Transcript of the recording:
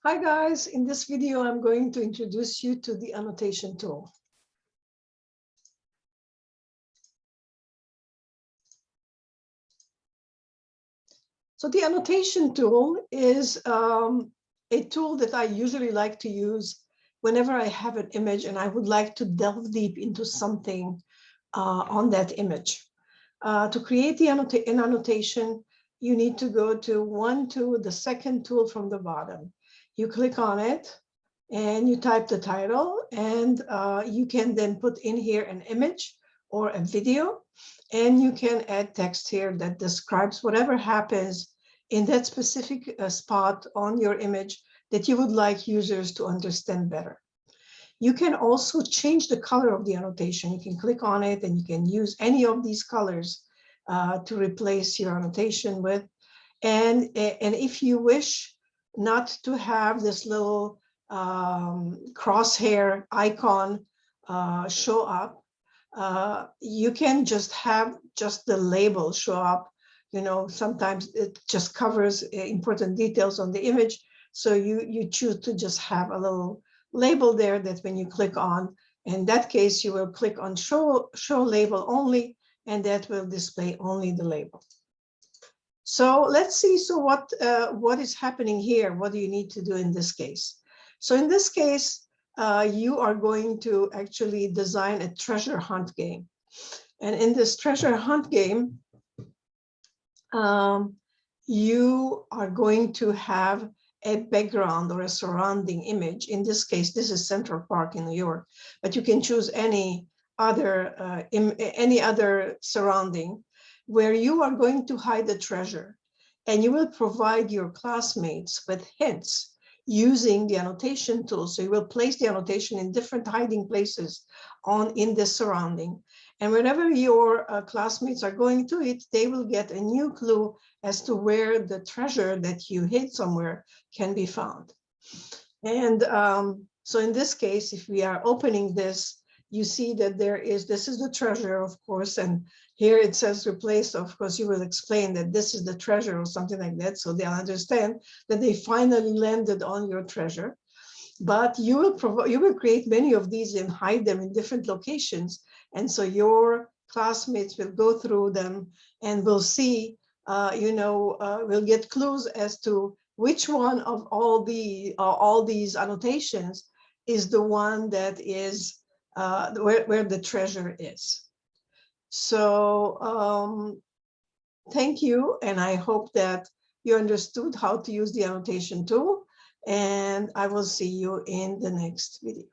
Hi guys, in this video I'm going to introduce you to the annotation tool. So the annotation tool is a tool that I usually like to use whenever I have an image and I would like to delve deep into something on that image. To create an annotation, you need to go to the second tool from the bottom. You click on it and you type the title, and you can then put in here an image or a video, and you can add text here that describes whatever happens in that specific spot on your image that you would like users to understand better. You can also change the color of the annotation. You can click on it and you can use any of these colors to replace your annotation with. And if you wish not to have this little crosshair icon show up, you can just have just the label show up. You know, sometimes it just covers important details on the image. So you choose to just have a little label there that when you click on, in that case, you will click on show label only, and that will display only the label. So let's see, so what is happening here? What do you need to do in this case? So in this case, you are going to actually design a treasure hunt game. And in this treasure hunt game, you are going to have a background or a surrounding image. In this case, this is Central Park in New York, but you can choose any other surrounding where you are going to hide the treasure, and you will provide your classmates with hints using the annotation tool. So you will place the annotation in different hiding places in the surrounding. And whenever your classmates are going to it, they will get a new clue as to where the treasure that you hid somewhere can be found. And so in this case, if we are opening this, you see that this is the treasure, of course, and here it says replace. Of course, you will explain that this is the treasure or something like that, so they'll understand that they finally landed on your treasure. But you will create many of these and hide them in different locations. And so your classmates will go through them and will see, will get clues as to which one of all these annotations is the one that is where the treasure is. So thank you, and I hope that you understood how to use the annotation tool, and I will see you in the next video.